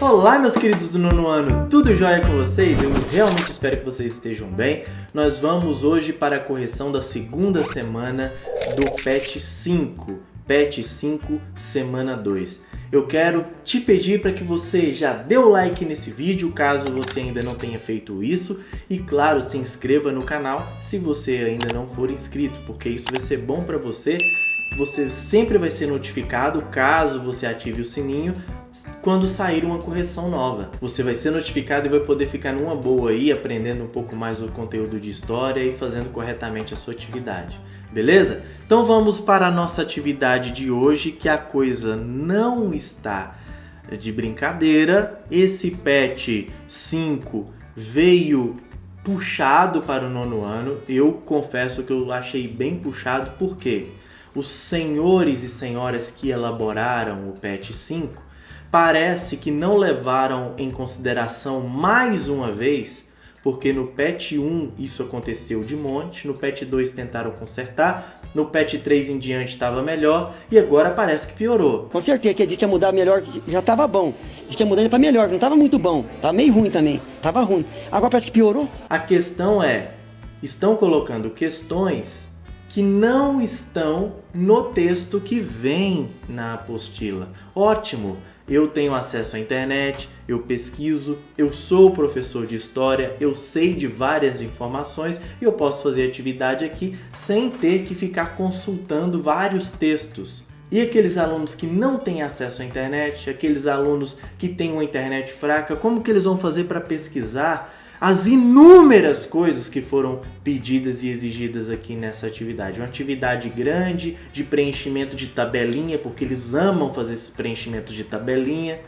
Olá, meus queridos do nono ano, tudo jóia com vocês? Eu realmente espero que vocês estejam bem. Nós vamos hoje para a correção da segunda semana do PET 5, PET 5, semana 2. Eu quero te pedir para que você já dê o like nesse vídeo, caso você ainda não tenha feito isso. E claro, se inscreva no canal se você ainda não for inscrito, porque isso vai ser bom para você. Você sempre vai ser notificado, caso você ative o sininho, quando sair uma correção nova. Você vai ser notificado e vai poder ficar numa boa aí, aprendendo um pouco mais do conteúdo de história e fazendo corretamente a sua atividade. Beleza? Então vamos para a nossa atividade de hoje, que a coisa não está de brincadeira. Esse PET 5 veio puxado para o nono ano. Eu confesso que eu achei bem puxado, porque os senhores e senhoras que elaboraram o PET 5 parece que não levaram em consideração mais uma vez, porque no PET 1 isso aconteceu de monte, no PET 2 tentaram consertar, no PET 3 em diante estava melhor e agora parece que piorou. Com certeza que a gente ia mudar melhor, já estava bom. Diz que ia mudar para melhor, não estava muito bom, estava meio ruim também, estava ruim. Agora parece que piorou. A questão é, estão colocando questões que não estão no texto que vem na apostila. Ótimo! Eu tenho acesso à internet, eu pesquiso, eu sou professor de história, eu sei de várias informações e eu posso fazer atividade aqui sem ter que ficar consultando vários textos. E aqueles alunos que não têm acesso à internet, aqueles alunos que têm uma internet fraca, como que eles vão fazer para pesquisar as inúmeras coisas que foram pedidas e exigidas aqui nessa atividade? Uma atividade grande de preenchimento de tabelinha, porque eles amam fazer esses preenchimentos de tabelinha,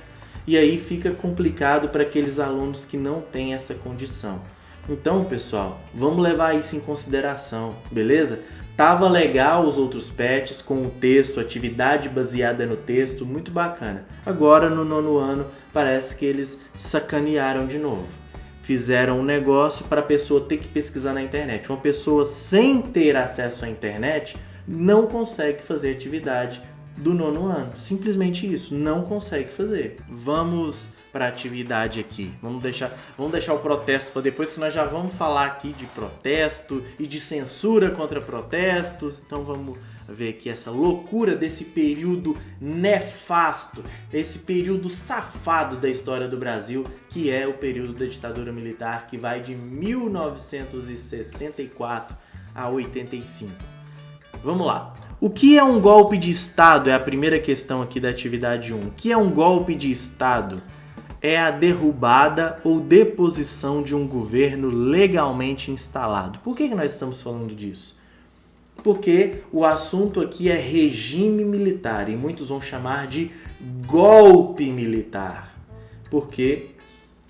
e aí fica complicado para aqueles alunos que não têm essa condição. Então, pessoal, vamos levar isso em consideração, beleza? Tava legal os outros PETs com o texto, atividade baseada no texto, muito bacana. Agora, no nono ano, parece que eles sacanearam de novo. Fizeram um negócio para a pessoa ter que pesquisar na internet. Uma pessoa sem ter acesso à internet não consegue fazer atividade do nono ano. Simplesmente isso, não consegue fazer. Vamos para a atividade aqui. Vamos deixar o protesto para depois, que nós já vamos falar aqui de protesto e de censura contra protestos. Então vamos ver aqui essa loucura desse período nefasto, esse período safado da história do Brasil, que é o período da ditadura militar, que vai de 1964 a 85. Vamos lá. O que é um golpe de Estado? É a primeira questão aqui da atividade 1. O que é um golpe de Estado? É a derrubada ou deposição de um governo legalmente instalado. Por que nós estamos falando disso? Porque o assunto aqui é regime militar e muitos vão chamar de golpe militar, porque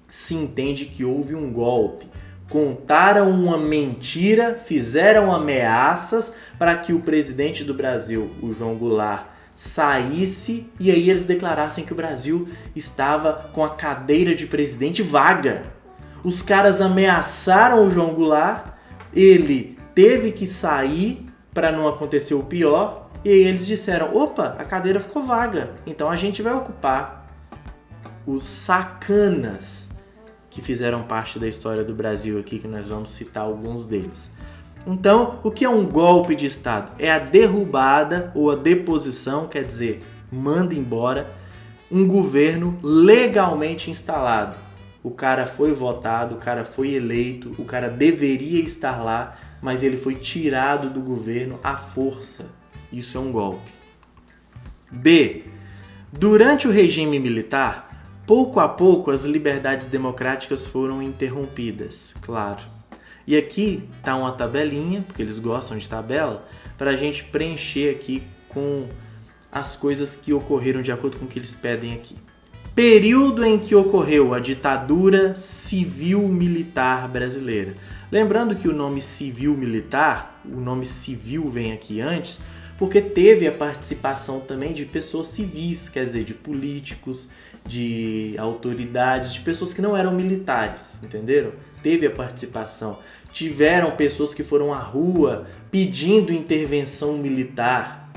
se entende que houve um golpe. Contaram uma mentira, fizeram ameaças para que o presidente do Brasil, o João Goulart, saísse e aí eles declarassem que o Brasil estava com a cadeira de presidente vaga. Os caras ameaçaram o João Goulart, ele teve que sair para não acontecer o pior, e aí eles disseram: opa, a cadeira ficou vaga, então a gente vai ocupar. Os sacanas que fizeram parte da história do Brasil aqui, que nós vamos citar alguns deles. Então, o que é um golpe de Estado? É a derrubada ou a deposição, quer dizer, manda embora, um governo legalmente instalado. O cara foi votado, o cara foi eleito, o cara deveria estar lá, mas ele foi tirado do governo à força. Isso é um golpe. B. Durante o regime militar, pouco a pouco as liberdades democráticas foram interrompidas, claro. E aqui está uma tabelinha, porque eles gostam de tabela, para a gente preencher aqui com as coisas que ocorreram de acordo com o que eles pedem aqui. Período em que ocorreu a ditadura civil-militar brasileira. Lembrando que o nome civil-militar, o nome civil vem aqui antes, porque teve a participação também de pessoas civis, quer dizer, de políticos, de autoridades, de pessoas que não eram militares, entenderam? Teve a participação. Tiveram pessoas que foram à rua pedindo intervenção militar.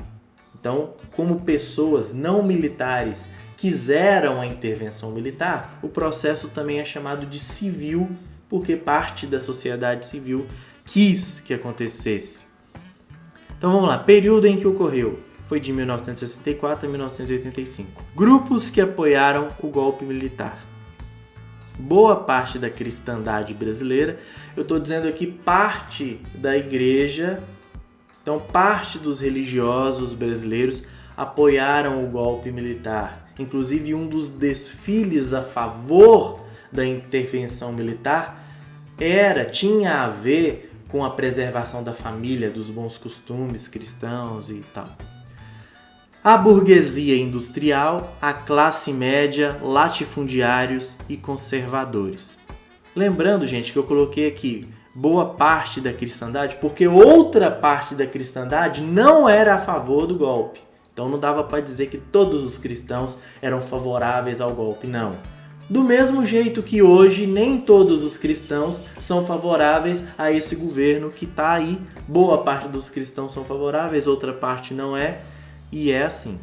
Então, como pessoas não militares que quiseram a intervenção militar, o processo também é chamado de civil, porque parte da sociedade civil quis que acontecesse. Então vamos lá, período em que ocorreu foi de 1964 a 1985. Grupos que apoiaram o golpe militar. Boa parte da cristandade brasileira, eu estou dizendo aqui parte da igreja, então parte dos religiosos brasileiros apoiaram o golpe militar. Inclusive um dos desfiles a favor da intervenção militar tinha a ver com a preservação da família, dos bons costumes cristãos e tal. A burguesia industrial, a classe média, latifundiários e conservadores. Lembrando, gente, que eu coloquei aqui boa parte da cristandade, porque outra parte da cristandade não era a favor do golpe. Então não dava para dizer que todos os cristãos eram favoráveis ao golpe, não. Do mesmo jeito que hoje nem todos os cristãos são favoráveis a esse governo que está aí. Boa parte dos cristãos são favoráveis, outra parte não é. E é assim.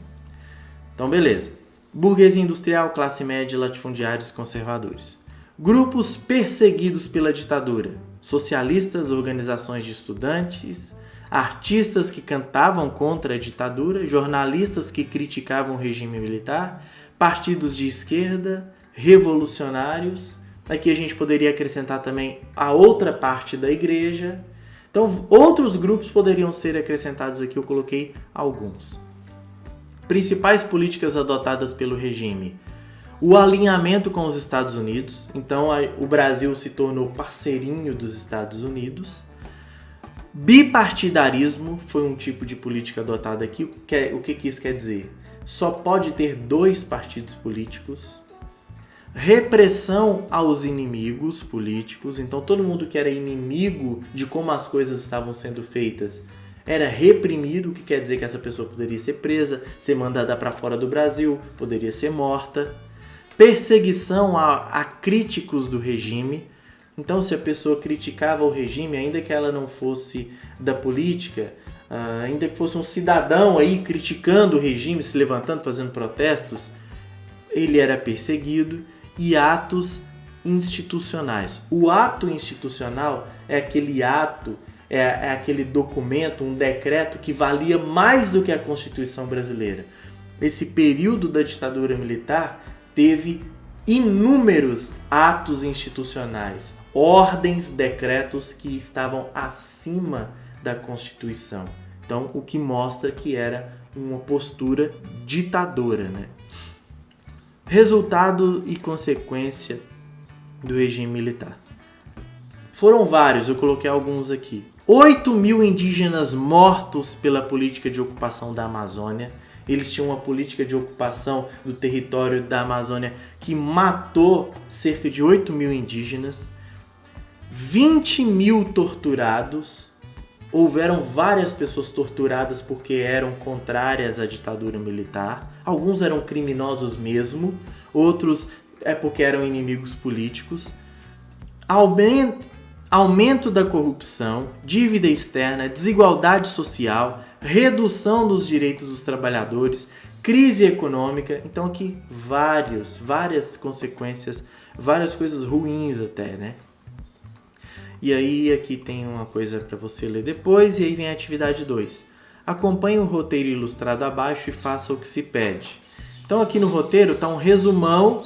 Então, beleza. Burguesia industrial, classe média, latifundiários e conservadores. Grupos perseguidos pela ditadura. Socialistas, organizações de estudantes, artistas que cantavam contra a ditadura, jornalistas que criticavam o regime militar, partidos de esquerda, revolucionários. Aqui a gente poderia acrescentar também a outra parte da igreja. Então, outros grupos poderiam ser acrescentados aqui, eu coloquei alguns. Principais políticas adotadas pelo regime. O alinhamento com os Estados Unidos. Então, o Brasil se tornou parceirinho dos Estados Unidos. Bipartidarismo foi um tipo de política adotada aqui. O que isso quer dizer? Só pode ter 2 partidos políticos. Repressão aos inimigos políticos. Então, todo mundo que era inimigo de como as coisas estavam sendo feitas era reprimido, o que quer dizer que essa pessoa poderia ser presa, ser mandada para fora do Brasil, poderia ser morta. Perseguição a críticos do regime. Então, se a pessoa criticava o regime, ainda que ela não fosse da política, ainda que fosse um cidadão aí criticando o regime, se levantando, fazendo protestos, ele era perseguido. E atos institucionais. O ato institucional é aquele ato, é aquele documento, um decreto que valia mais do que a Constituição brasileira. Esse período da ditadura militar teve inúmeros atos institucionais, ordens, decretos que estavam acima da Constituição. Então, o que mostra que era uma postura ditadora, né? Resultado e consequência do regime militar. Foram vários, eu coloquei alguns aqui. 8.000 indígenas mortos pela política de ocupação da Amazônia. Eles tinham uma política de ocupação do território da Amazônia que matou cerca de 8.000 indígenas. 20.000 torturados. Houveram várias pessoas torturadas porque eram contrárias à ditadura militar. Alguns eram criminosos mesmo, outros é porque eram inimigos políticos. Aumento da corrupção, dívida externa, desigualdade social, redução dos direitos dos trabalhadores, crise econômica. Então aqui várias consequências, várias coisas ruins até, né? E aí aqui tem uma coisa para você ler depois, e aí vem a atividade 2. Acompanhe o roteiro ilustrado abaixo e faça o que se pede. Então aqui no roteiro está um resumão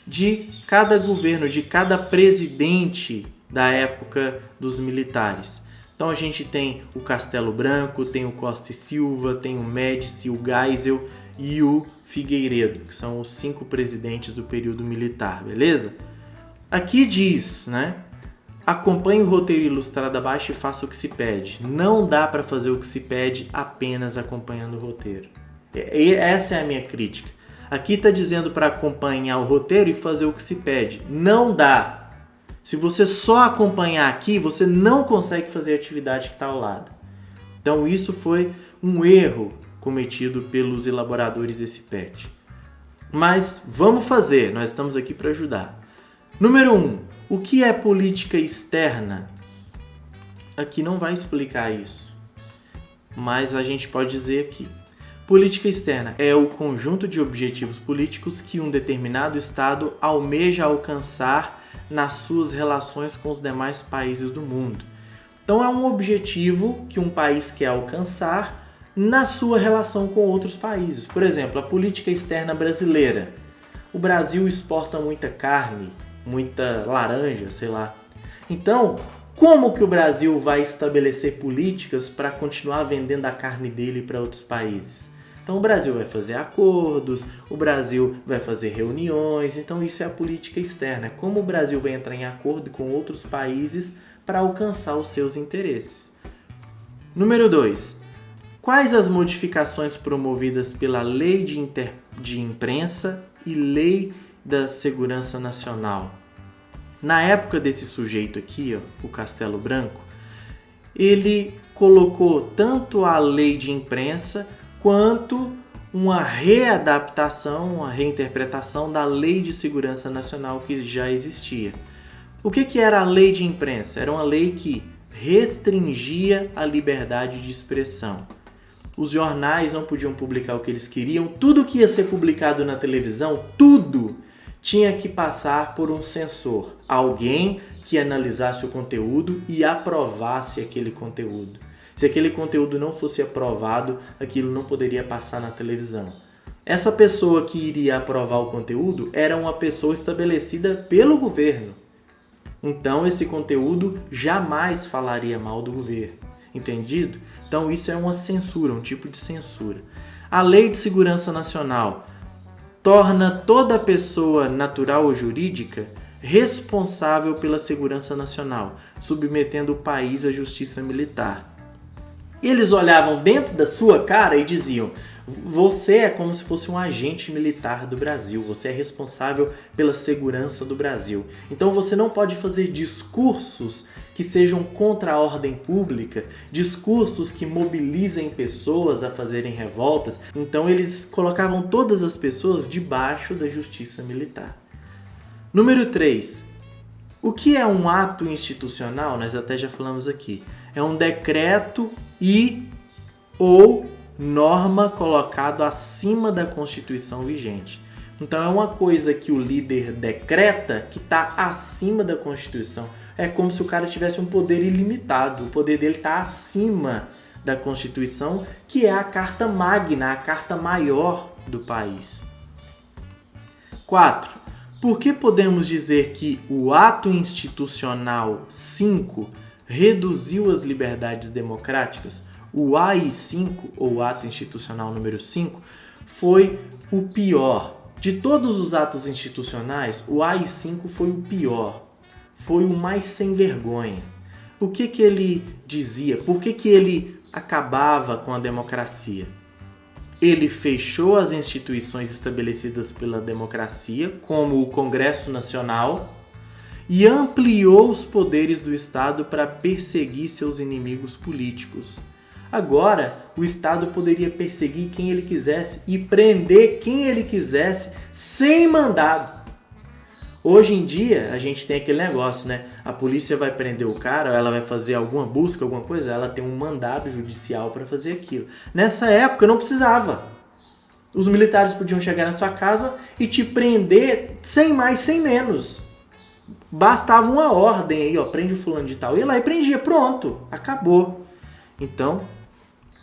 de cada governo, de cada presidente da época dos militares. Então a gente tem o Castelo Branco, tem o Costa e Silva, tem o Médici, o Geisel e o Figueiredo, que são os 5 presidentes do período militar, beleza? Aqui diz, né? Acompanhe o roteiro ilustrado abaixo e faça o que se pede. Não dá para fazer o que se pede apenas acompanhando o roteiro. Essa é a minha crítica. Aqui está dizendo para acompanhar o roteiro e fazer o que se pede. Não dá. Se você só acompanhar aqui, você não consegue fazer a atividade que está ao lado. Então isso foi um erro cometido pelos elaboradores desse PET. Mas vamos fazer, nós estamos aqui para ajudar. Número 1. O que é política externa? Aqui não vai explicar isso, mas a gente pode dizer aqui. Política externa é o conjunto de objetivos políticos que um determinado Estado almeja alcançar nas suas relações com os demais países do mundo. Então é um objetivo que um país quer alcançar na sua relação com outros países. Por exemplo, a política externa brasileira. O Brasil exporta muita carne, muita laranja, sei lá. Então, como que o Brasil vai estabelecer políticas para continuar vendendo a carne dele para outros países? Então o Brasil vai fazer acordos, o Brasil vai fazer reuniões, então isso é a política externa. Como o Brasil vai entrar em acordo com outros países para alcançar os seus interesses. Número 2. Quais as modificações promovidas pela Lei de Imprensa e Lei da Segurança Nacional? Na época desse sujeito aqui, o Castelo Branco, ele colocou tanto a Lei de Imprensa quanto uma readaptação, uma reinterpretação da Lei de Segurança Nacional que já existia. O que era a Lei de Imprensa? Era uma lei que restringia a liberdade de expressão. Os jornais não podiam publicar o que eles queriam, tudo que ia ser publicado na televisão, tudo tinha que passar por um censor, alguém que analisasse o conteúdo e aprovasse aquele conteúdo. Se aquele conteúdo não fosse aprovado, aquilo não poderia passar na televisão. Essa pessoa que iria aprovar o conteúdo era uma pessoa estabelecida pelo governo. Então esse conteúdo jamais falaria mal do governo. Entendido? Então isso é uma censura, um tipo de censura. A Lei de Segurança Nacional torna toda pessoa natural ou jurídica responsável pela segurança nacional, submetendo o país à justiça militar. Eles olhavam dentro da sua cara e diziam: você é como se fosse um agente militar do Brasil, você é responsável pela segurança do Brasil. Então você não pode fazer discursos que sejam contra a ordem pública, discursos que mobilizem pessoas a fazerem revoltas. Então eles colocavam todas as pessoas debaixo da justiça militar. Número 3. O que é um ato institucional? Nós até já falamos aqui. É um decreto ou norma colocado acima da Constituição vigente. Então é uma coisa que o líder decreta que está acima da Constituição. É como se o cara tivesse um poder ilimitado. O poder dele está acima da Constituição, que é a carta magna, a carta maior do país. 4. Por que podemos dizer que o ato institucional 5 reduziu as liberdades democráticas? O AI-5, ou ato institucional número 5, foi o pior. De todos os atos institucionais, o AI-5 foi o pior. Foi o mais sem vergonha. O que ele dizia? Por que ele acabava com a democracia? Ele fechou as instituições estabelecidas pela democracia, como o Congresso Nacional, e ampliou os poderes do Estado para perseguir seus inimigos políticos. Agora, o Estado poderia perseguir quem ele quisesse e prender quem ele quisesse sem mandado. Hoje em dia, a gente tem aquele negócio, né? A polícia vai prender o cara, ela vai fazer alguma busca, alguma coisa, ela tem um mandado judicial para fazer aquilo. Nessa época, não precisava. Os militares podiam chegar na sua casa e te prender sem mais, sem menos. Bastava uma ordem aí, prende o fulano de tal. Ia lá e prendia, pronto, acabou. Então,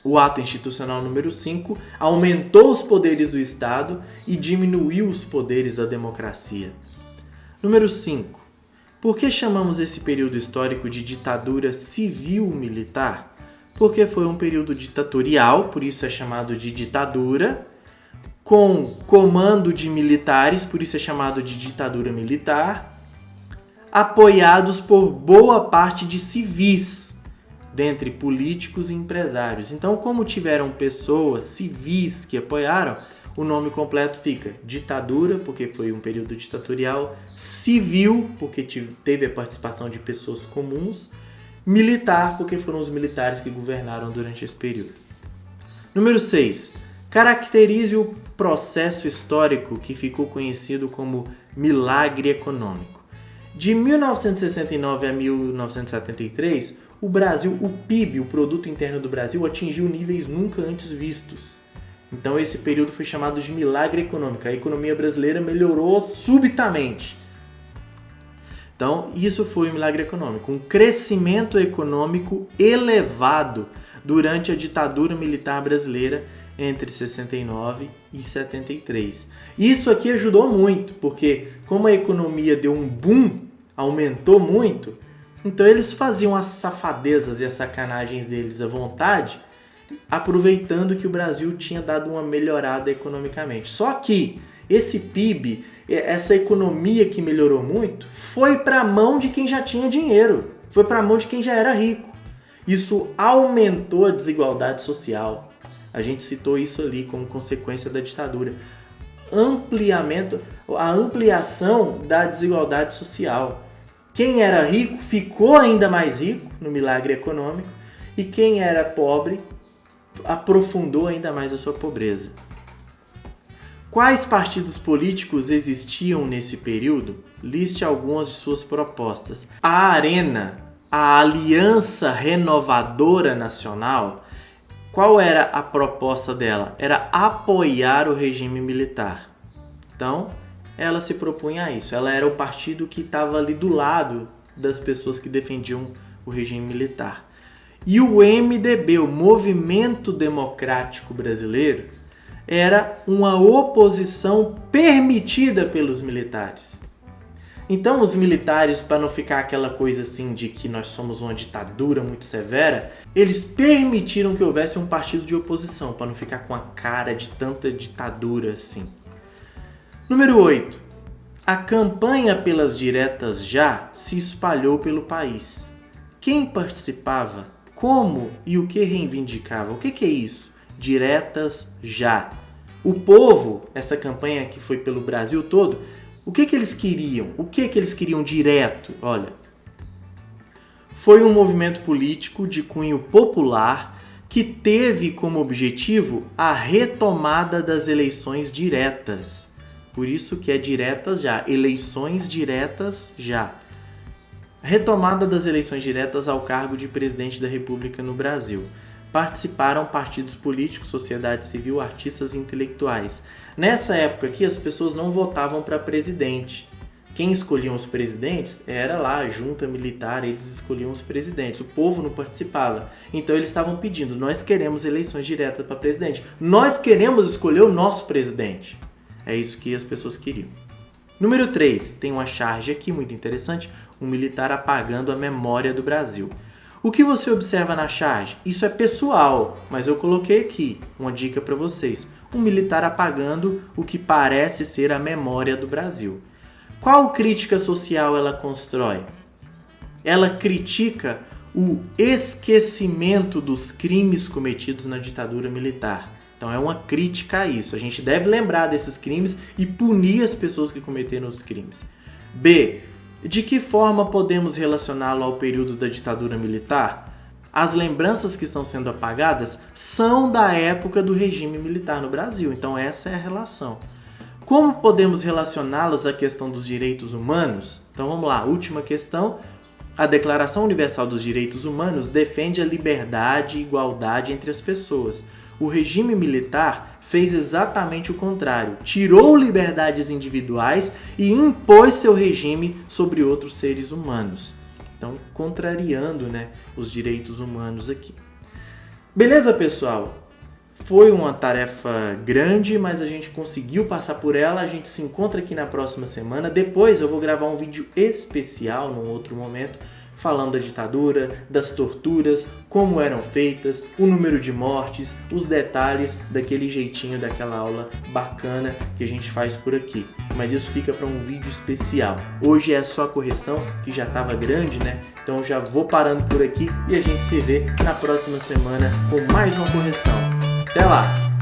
o ato institucional número 5 aumentou os poderes do Estado e diminuiu os poderes da democracia. Número 5. Por que chamamos esse período histórico de ditadura civil-militar? Porque foi um período ditatorial, por isso é chamado de ditadura, com comando de militares, por isso é chamado de ditadura militar, apoiados por boa parte de civis, dentre políticos e empresários. Então, como tiveram pessoas civis que apoiaram, o nome completo fica ditadura, porque foi um período ditatorial, civil, porque teve a participação de pessoas comuns, militar, porque foram os militares que governaram durante esse período. Número 6. Caracterize o processo histórico que ficou conhecido como milagre econômico. De 1969 a 1973, o PIB, o Produto Interno do Brasil, atingiu níveis nunca antes vistos. Então esse período foi chamado de milagre econômico. A economia brasileira melhorou subitamente. Então isso foi um milagre econômico, um crescimento econômico elevado durante a ditadura militar brasileira entre 69 e 73. Isso aqui ajudou muito, porque como a economia deu um boom, aumentou muito, então eles faziam as safadezas e as sacanagens deles à vontade, aproveitando que o Brasil tinha dado uma melhorada economicamente. Só que esse PIB, essa economia que melhorou muito, foi para a mão de quem já tinha dinheiro, foi para a mão de quem já era rico. Isso aumentou a desigualdade social. A gente citou isso ali como consequência da ditadura. A ampliação da desigualdade social. Quem era rico ficou ainda mais rico no milagre econômico e quem era pobre aprofundou ainda mais a sua pobreza. Quais partidos políticos existiam nesse período? Liste algumas de suas propostas. A ARENA, a Aliança Renovadora Nacional, qual era a proposta dela? Era apoiar o regime militar. Então, ela se propunha a isso. Ela era o partido que estava ali do lado das pessoas que defendiam o regime militar. E o MDB, o Movimento Democrático Brasileiro, era uma oposição permitida pelos militares. Então os militares, para não ficar aquela coisa assim de que nós somos uma ditadura muito severa, eles permitiram que houvesse um partido de oposição, para não ficar com a cara de tanta ditadura assim. Número 8. A campanha pelas diretas já se espalhou pelo país. Quem participava? Como e o que reivindicava? O que é isso? Diretas já. O povo, essa campanha que foi pelo Brasil todo, o que eles queriam? O que eles queriam direto? Olha, foi um movimento político de cunho popular que teve como objetivo a retomada das eleições diretas. Por isso que é diretas já, eleições diretas já. Retomada das eleições diretas ao cargo de presidente da República no Brasil. Participaram partidos políticos, sociedade civil, artistas e intelectuais. Nessa época aqui, as pessoas não votavam para presidente. Quem escolhiam os presidentes era lá a junta militar, eles escolhiam os presidentes. O povo não participava. Então eles estavam pedindo, nós queremos eleições diretas para presidente. Nós queremos escolher o nosso presidente. É isso que as pessoas queriam. Número 3, tem uma charge aqui muito interessante, um militar apagando a memória do Brasil. O que você observa na charge? Isso é pessoal, mas eu coloquei aqui uma dica para vocês. Um militar apagando o que parece ser a memória do Brasil. Qual crítica social ela constrói? Ela critica o esquecimento dos crimes cometidos na ditadura militar. Então é uma crítica a isso. A gente deve lembrar desses crimes e punir as pessoas que cometeram os crimes. B. De que forma podemos relacioná-lo ao período da ditadura militar? As lembranças que estão sendo apagadas são da época do regime militar no Brasil. Então essa é a relação. Como podemos relacioná-los à questão dos direitos humanos? Então vamos lá, última questão. A Declaração Universal dos Direitos Humanos defende a liberdade e igualdade entre as pessoas. O regime militar fez exatamente o contrário, tirou liberdades individuais e impôs seu regime sobre outros seres humanos. Então, contrariando, os direitos humanos aqui. Beleza, pessoal? Foi uma tarefa grande, mas a gente conseguiu passar por ela. A gente se encontra aqui na próxima semana. Depois eu vou gravar um vídeo especial num outro momento, falando da ditadura, das torturas, como eram feitas, o número de mortes, os detalhes daquele jeitinho daquela aula bacana que a gente faz por aqui. Mas isso fica para um vídeo especial. Hoje é só a correção, que já estava grande, Então eu já vou parando por aqui e a gente se vê na próxima semana com mais uma correção. Até lá!